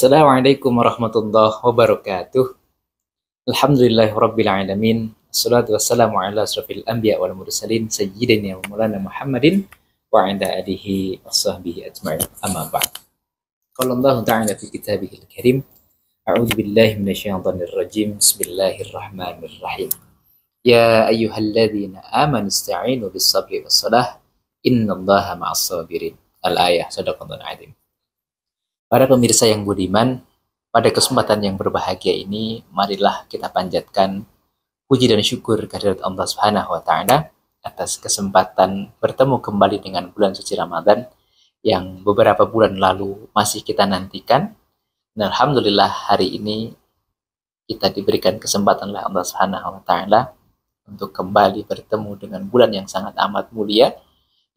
Assalamualaikum warahmatullahi wabarakatuh. Alhamdulillahirrabbilalamin. Assalatu wassalamu ala asrafil anbiya wal mursalin sayyidina wa maulana Muhammadin wa ala alihi wa sahbihi ajma'in. Amma ba'd. Qala Allah Ta'ala fi kitabihil karim. A'udzu billahi minasyaitonir rajim. Bismillahirrahmanirrahim. Ya ayyuhalladzina amanu ista'inu bis sabri was salah. Innallaha ma'as sabirin. Al-ayah. Shadaqallahul adzim. Para pemirsa yang budiman, pada kesempatan yang berbahagia ini, marilah kita panjatkan puji dan syukur kehadirat Allah Subhanahu wa Ta'ala atas kesempatan bertemu kembali dengan bulan suci Ramadan yang beberapa bulan lalu masih kita nantikan. Dan alhamdulillah hari ini kita diberikan kesempatan oleh Allah Subhanahu wa Ta'ala untuk kembali bertemu dengan bulan yang sangat amat mulia,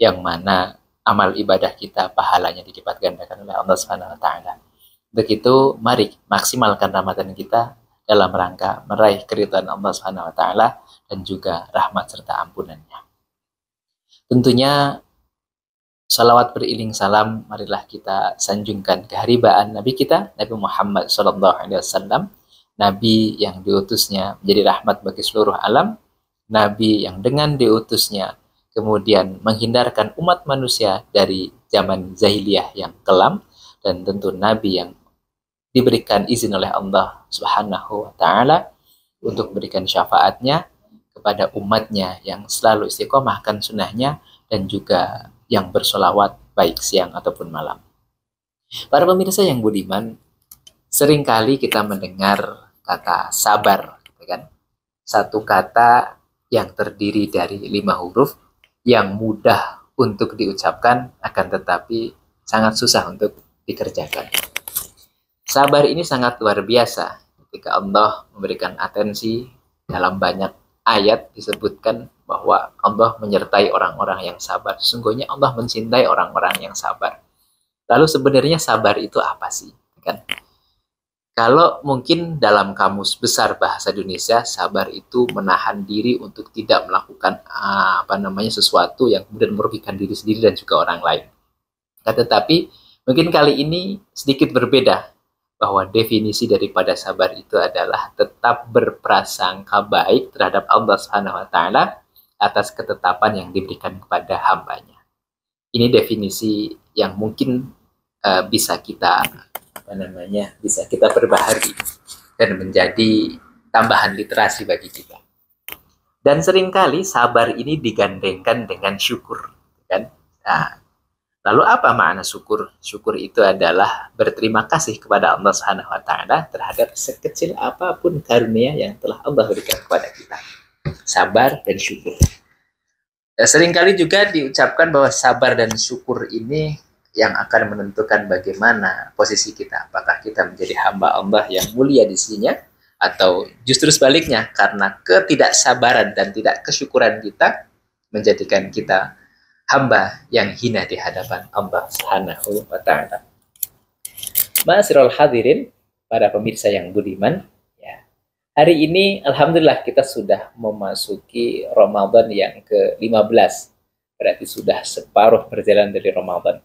yang mana amal ibadah kita pahalanya dilipat gandakan oleh Allah Subhanahu wa Ta'ala. Begitu, mari maksimalkan Ramadan kita dalam rangka meraih keridhaan Allah Subhanahu wa Ta'ala dan juga rahmat serta ampunannya. Tentunya salawat beriring salam marilah kita sanjungkan keharibaan Nabi kita, Nabi Muhammad SAW, Nabi yang diutusnya menjadi rahmat bagi seluruh alam, Nabi yang dengan diutusnya kemudian menghindarkan umat manusia dari zaman jahiliyah yang kelam, dan tentu Nabi yang diberikan izin oleh Allah Subhanahu wa Ta'ala untuk memberikan syafaatnya kepada umatnya yang selalu istiqomahkan sunnahnya dan juga yang bersolawat baik siang ataupun malam. Para pemirsa yang budiman, seringkali kita mendengar kata sabar, kan? Satu kata yang terdiri dari 5 huruf yang mudah untuk diucapkan, akan tetapi sangat susah untuk dikerjakan. Sabar ini sangat luar biasa. Ketika Allah memberikan atensi, dalam banyak ayat disebutkan bahwa Allah menyertai orang-orang yang sabar. Sesungguhnya Allah mencintai orang-orang yang sabar. Lalu sebenarnya sabar itu apa sih? Kan? Kalau mungkin dalam kamus besar bahasa Indonesia, sabar itu menahan diri untuk tidak melakukan sesuatu yang kemudian merugikan diri sendiri dan juga orang lain. Tetapi mungkin kali ini sedikit berbeda, bahwa definisi daripada sabar itu adalah tetap berprasangka baik terhadap Allah Subhanahu wa Ta'ala atas ketetapan yang diberikan kepada hambanya. Ini definisi yang mungkin bisa kita perbaharui dan menjadi tambahan literasi bagi kita. Dan seringkali sabar ini digandengkan dengan syukur, kan? Nah, lalu apa makna syukur? Syukur itu adalah berterima kasih kepada Allah Subhanahu wa Ta'ala terhadap sekecil apapun karunia yang telah Allah berikan kepada kita. Sabar dan syukur. Seringkali juga diucapkan bahwa sabar dan syukur ini yang akan menentukan bagaimana posisi kita. Apakah kita menjadi hamba Allah yang mulia di sisinya, atau justru sebaliknya, karena ketidaksabaran dan tidak kesyukuran kita menjadikan kita hamba yang hina di hadapan Allah Subhanahu wa Ta'ala. Ma'asyiral hadirin, para pemirsa yang budiman, ya. Hari ini alhamdulillah kita sudah memasuki Ramadan yang ke-15. Berarti sudah separuh perjalanan dari Ramadan.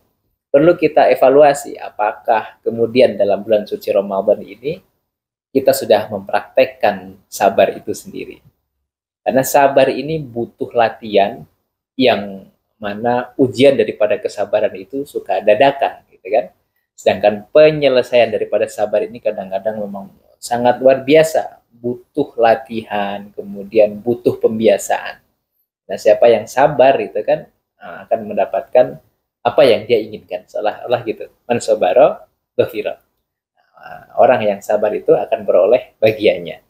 Perlu kita evaluasi apakah kemudian dalam bulan suci Ramadan ini kita sudah mempraktekkan sabar itu sendiri. Karena sabar ini butuh latihan, yang mana ujian daripada kesabaran itu suka dadakan, gitu kan. Sedangkan penyelesaian daripada sabar ini kadang-kadang memang sangat luar biasa, butuh latihan, kemudian butuh pembiasaan. Nah, siapa yang sabar itu kan akan mendapatkan apa yang dia inginkan, seolah-olah gitu. Man sabara ghafira. Orang yang sabar itu akan beroleh bagiannya.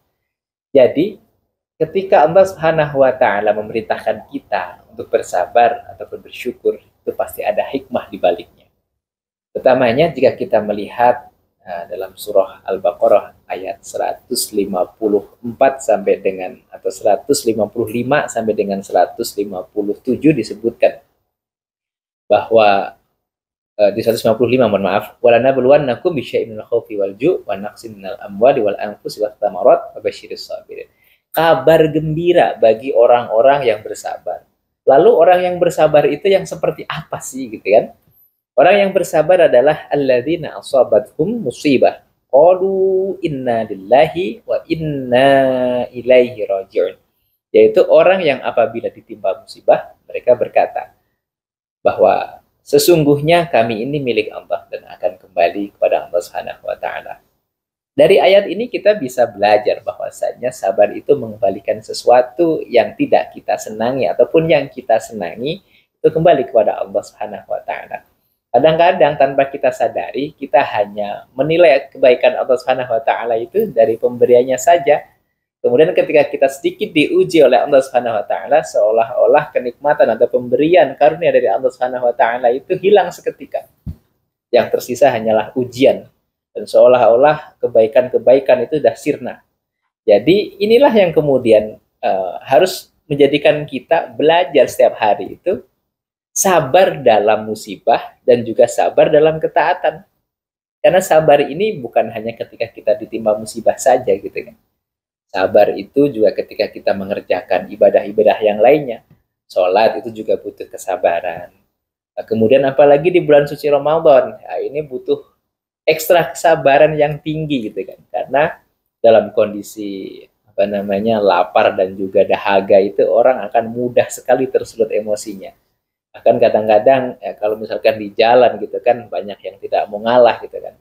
Jadi, ketika Allah Subhanahu wa Ta'ala memerintahkan kita untuk bersabar ataupun bersyukur, itu pasti ada hikmah di baliknya. Pertamanya, jika kita melihat dalam surah Al-Baqarah ayat 154 sampai dengan, atau 155 sampai dengan 157 disebutkan bahwa di 155, mohon maaf, walanabluwannakum bisyai'in minal khaufi wal ju' wa naqsin minal amwali wal anfusi wath thamarat wabasyiris sabirin. Kabar gembira bagi orang-orang yang bersabar. Lalu orang yang bersabar itu yang seperti apa sih, gitu kan? Orang yang bersabar adalah alladzina asabathum musibah qalu inna lillahi wa inna ilaihi raji'un. Yaitu orang yang apabila ditimpa musibah, mereka berkata bahwa sesungguhnya kami ini milik Allah dan akan kembali kepada Allah Subhanahu wa taala. Dari ayat ini kita bisa belajar bahwasanya sabar itu mengembalikan sesuatu yang tidak kita senangi ataupun yang kita senangi itu kembali kepada Allah Subhanahu wa taala. Kadang-kadang tanpa kita sadari, kita hanya menilai kebaikan Allah Subhanahu wa taala itu dari pemberiannya saja. Kemudian ketika kita sedikit diuji oleh Allah Subhanahu wa taala, seolah-olah kenikmatan atau pemberian karunia dari Allah Subhanahu wa taala itu hilang seketika. Yang tersisa hanyalah ujian. Dan seolah-olah kebaikan-kebaikan itu sudah sirna. Jadi inilah yang kemudian harus menjadikan kita belajar setiap hari itu sabar dalam musibah dan juga sabar dalam ketaatan. Karena sabar ini bukan hanya ketika kita ditimpa musibah saja gitu kan. Sabar itu juga ketika kita mengerjakan ibadah-ibadah yang lainnya. Sholat itu juga butuh kesabaran. Nah, kemudian apalagi di bulan suci Ramadan, nah ini butuh ekstra kesabaran yang tinggi gitu kan. Karena dalam kondisi lapar dan juga dahaga itu orang akan mudah sekali tersulut emosinya. Bahkan kadang-kadang ya, kalau misalkan di jalan gitu kan banyak yang tidak mau ngalah gitu kan.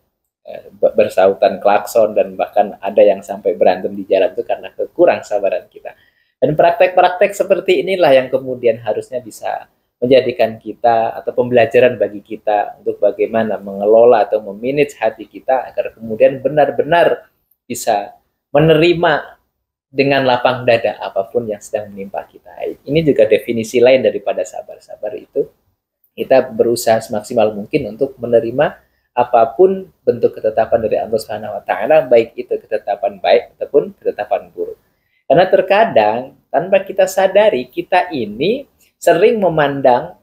Bersautan klakson dan bahkan ada yang sampai berantem di jalan itu karena kekurang sabaran kita. Dan praktek-praktek seperti inilah yang kemudian harusnya bisa menjadikan kita atau pembelajaran bagi kita untuk bagaimana mengelola atau memanage hati kita agar kemudian benar-benar bisa menerima dengan lapang dada apapun yang sedang menimpa kita. Ini juga definisi lain daripada sabar. Sabar itu kita berusaha semaksimal mungkin untuk menerima apapun bentuk ketetapan dari Allah Subhanahu wa taala, baik itu ketetapan baik ataupun ketetapan buruk. Karena terkadang tanpa kita sadari kita ini sering memandang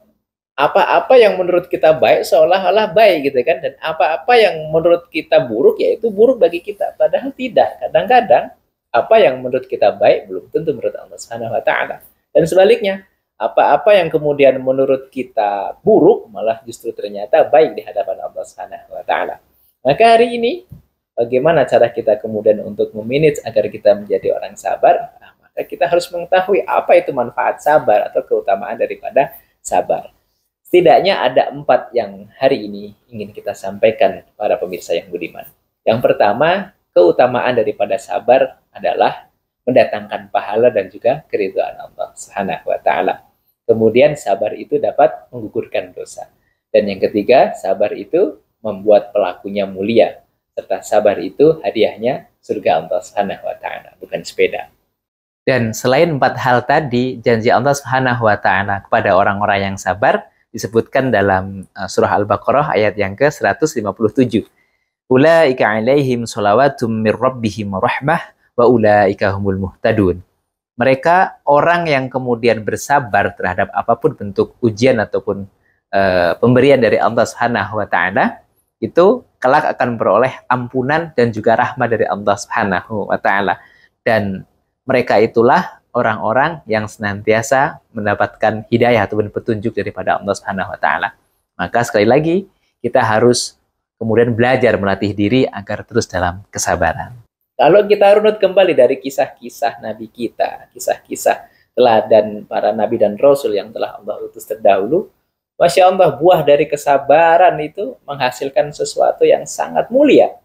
apa-apa yang menurut kita baik seolah-olah baik gitu kan, dan apa-apa yang menurut kita buruk yaitu buruk bagi kita. Padahal tidak. Kadang-kadang apa yang menurut kita baik belum tentu menurut Allah Subhanahu wa taala. Dan sebaliknya, apa-apa yang kemudian menurut kita buruk malah justru ternyata baik di hadapan Allah Subhanahu wa taala. Maka hari ini bagaimana cara kita kemudian untuk memanage agar kita menjadi orang sabar? Nah, maka kita harus mengetahui apa itu manfaat sabar atau keutamaan daripada sabar. Setidaknya ada 4 yang hari ini ingin kita sampaikan para pemirsa yang budiman. Yang pertama, keutamaan daripada sabar adalah mendatangkan pahala dan juga keridhaan Allah Subhanahu wa taala. Kemudian sabar itu dapat menggugurkan dosa. Dan yang ketiga, sabar itu membuat pelakunya mulia. Serta sabar itu hadiahnya surga Allah Subhanahu wa taala, bukan sepeda. Dan selain 4 hal tadi, janji Allah Subhanahu wa taala kepada orang-orang yang sabar disebutkan dalam surah Al-Baqarah ayat yang ke-157. Ulaika 'alaihim shalawatum mir rabbihim rahmah wa ulaika humul muhtadun. Mereka orang yang kemudian bersabar terhadap apapun bentuk ujian ataupun pemberian dari Allah Subhanahu wa taala, itu kelak akan beroleh ampunan dan juga rahmat dari Allah Subhanahu wa taala. Dan mereka itulah orang-orang yang senantiasa mendapatkan hidayah ataupun petunjuk daripada Allah Subhanahu wa taala. Maka sekali lagi kita harus kemudian belajar melatih diri agar terus dalam kesabaran. Kalau kita runut kembali dari kisah-kisah Nabi kita, kisah-kisah teladan para Nabi dan Rasul yang telah Allah utus terdahulu, Masya Allah, buah dari kesabaran itu menghasilkan sesuatu yang sangat mulia.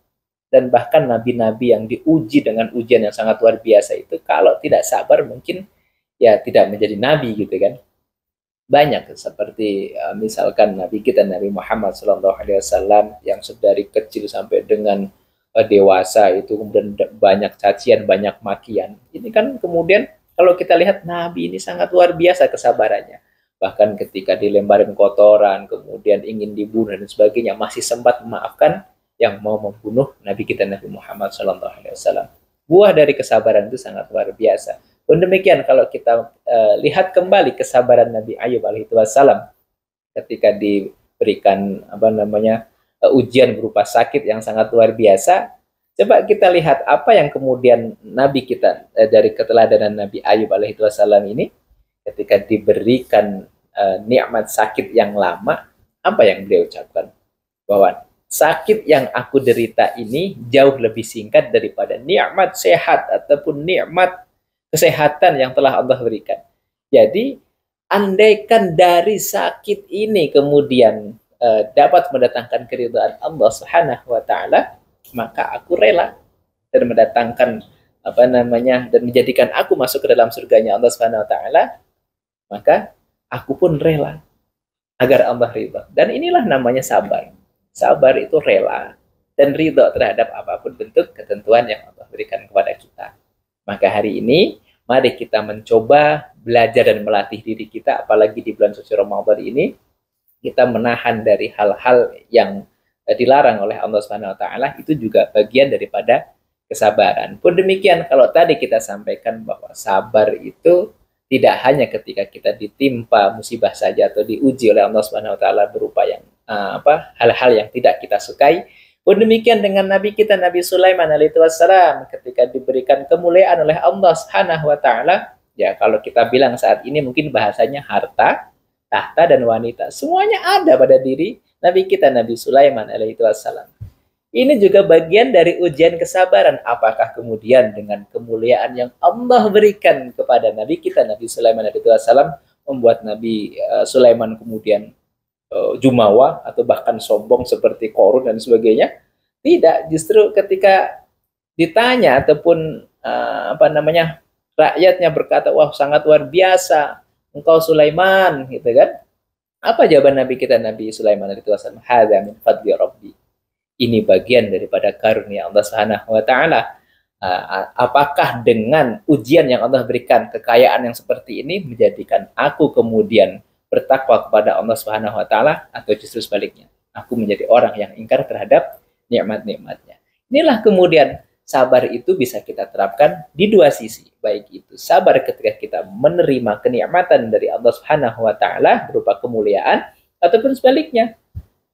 Dan bahkan Nabi-Nabi yang diuji dengan ujian yang sangat luar biasa itu, kalau tidak sabar mungkin ya tidak menjadi Nabi gitu kan. Banyak seperti misalkan Nabi kita Nabi Muhammad SAW yang dari kecil sampai dengan dewasa itu kemudian banyak cacian, banyak makian. Ini kan kemudian kalau kita lihat Nabi ini sangat luar biasa kesabarannya. Bahkan ketika dilemparin kotoran, kemudian ingin dibunuh dan sebagainya, masih sempat memaafkan yang mau membunuh Nabi kita Nabi Muhammad SAW. Buah dari kesabaran itu sangat luar biasa. Pun demikian kalau kita lihat kembali kesabaran Nabi Ayub alaihissalam ketika diberikan ujian berupa sakit yang sangat luar biasa. Coba kita lihat apa yang kemudian Nabi kita dari keteladanan Nabi Ayub alaihissalam ini ketika diberikan nikmat sakit yang lama, Apa yang beliau ucapkan? Bahwa sakit yang aku derita ini jauh lebih singkat daripada nikmat sehat ataupun nikmat kesehatan yang telah Allah berikan. Jadi, andaikan dari sakit ini kemudian dapat mendatangkan keridhaan Allah Subhanahu wa taala, maka aku rela dan mendatangkan dan menjadikan aku masuk ke dalam surganya Allah Subhanahu wa taala, maka aku pun rela agar Allah ridha. Dan inilah namanya sabar. Sabar itu rela dan ridha terhadap apapun bentuk ketentuan yang Allah berikan kepada kita. Maka hari ini, mari kita mencoba belajar dan melatih diri kita, apalagi di bulan suci Ramadan ini, kita menahan dari hal-hal yang dilarang oleh Allah Subhanahu wa taala, itu juga bagian daripada kesabaran. Pun demikian, kalau tadi kita sampaikan bahwa sabar itu tidak hanya ketika kita ditimpa musibah saja atau diuji oleh Allah Subhanahu wa taala berupa yang hal-hal yang tidak kita sukai. Pun demikian dengan Nabi kita Nabi Sulaiman alaihi wassalam, ketika diberikan kemuliaan oleh Allah Subhanahu wa taala, ya kalau kita bilang saat ini mungkin bahasanya harta, tahta dan wanita, semuanya ada pada diri Nabi kita Nabi Sulaiman alaihi wassalam. Ini juga bagian dari ujian kesabaran. Apakah kemudian dengan kemuliaan yang Allah berikan kepada Nabi kita Nabi Sulaiman alaihi wassalam membuat Nabi Sulaiman kemudian jumawa atau bahkan sombong seperti Qarun dan sebagainya? Tidak, justru ketika ditanya ataupun rakyatnya berkata, wah sangat luar biasa engkau Sulaiman, gitu kan? Apa jawaban Nabi kita Nabi Sulaiman alaihi wasallam? Hadza min fadli rabbi. Ini bagian daripada karunia Allah Subhanahu wa taala. Apakah dengan ujian yang Allah berikan, kekayaan yang seperti ini menjadikan aku kemudian bertakwa kepada Allah Subhanahu wa taala, atau justru sebaliknya, aku menjadi orang yang ingkar terhadap nikmat-nikmatnya? Inilah kemudian sabar itu bisa kita terapkan di dua sisi, baik itu sabar ketika kita menerima kenikmatan dari Allah Subhanahu wa taala berupa kemuliaan, ataupun sebaliknya,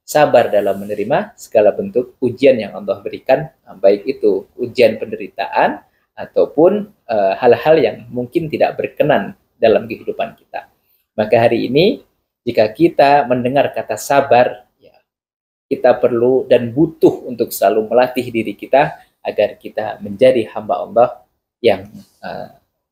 sabar dalam menerima segala bentuk ujian yang Allah berikan, baik itu ujian penderitaan ataupun hal-hal yang mungkin tidak berkenan dalam kehidupan kita. Maka hari ini, jika kita mendengar kata sabar, ya, kita perlu dan butuh untuk selalu melatih diri kita agar kita menjadi hamba Allah yang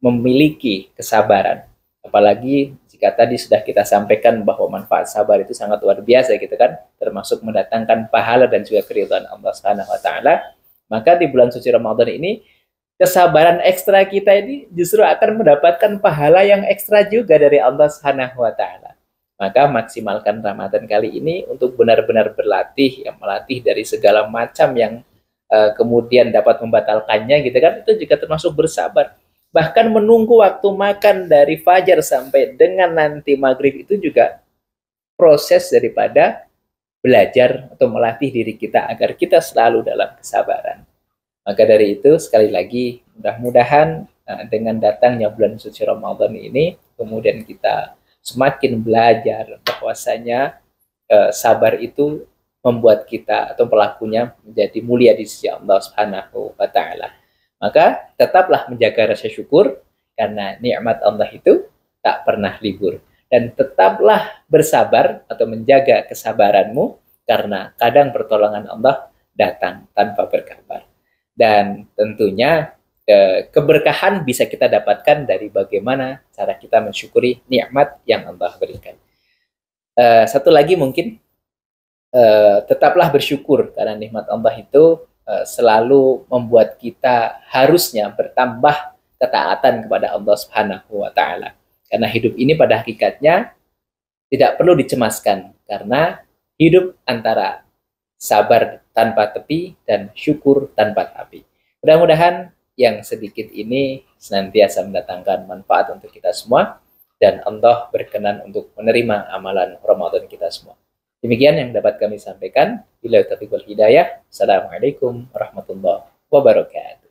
memiliki kesabaran. Apalagi jika tadi sudah kita sampaikan bahwa manfaat sabar itu sangat luar biasa, gitu kan, termasuk mendatangkan pahala dan juga keridhaan Allah Subhanahu wa taala. Maka di bulan suci Ramadan ini, kesabaran ekstra kita ini justru akan mendapatkan pahala yang ekstra juga dari Allah Subhanahu wa taala. Maka maksimalkan Ramadan kali ini untuk benar-benar berlatih, yang melatih dari segala macam yang kemudian dapat membatalkannya, gitu kan, itu juga termasuk bersabar. Bahkan menunggu waktu makan dari fajar sampai dengan nanti maghrib itu juga proses daripada belajar atau melatih diri kita agar kita selalu dalam kesabaran. Maka dari itu, sekali lagi, mudah-mudahan dengan datangnya bulan suci Ramadan ini, kemudian kita semakin belajar bahwasanya sabar itu membuat kita atau pelakunya menjadi mulia di sisi Allah Subhanahu wa taala. Maka tetaplah menjaga rasa syukur, karena nikmat Allah itu tak pernah libur. Dan tetaplah bersabar atau menjaga kesabaranmu, karena kadang pertolongan Allah datang tanpa berkabar. Dan tentunya keberkahan bisa kita dapatkan dari bagaimana cara kita mensyukuri nikmat yang Allah berikan. Satu lagi mungkin, tetaplah bersyukur, karena nikmat Allah itu selalu membuat kita harusnya bertambah ketaatan kepada Allah Subhanahu wa taala. Karena hidup ini pada hakikatnya tidak perlu dicemaskan, karena hidup antara sabar tanpa tepi dan syukur tanpa tapi. Mudah-mudahan yang sedikit ini senantiasa mendatangkan manfaat untuk kita semua, dan Allah berkenan untuk menerima amalan Ramadan kita semua. Demikian yang dapat kami sampaikan. Billahi taufiq wal hidayah. Assalamualaikum warahmatullahi wabarakatuh.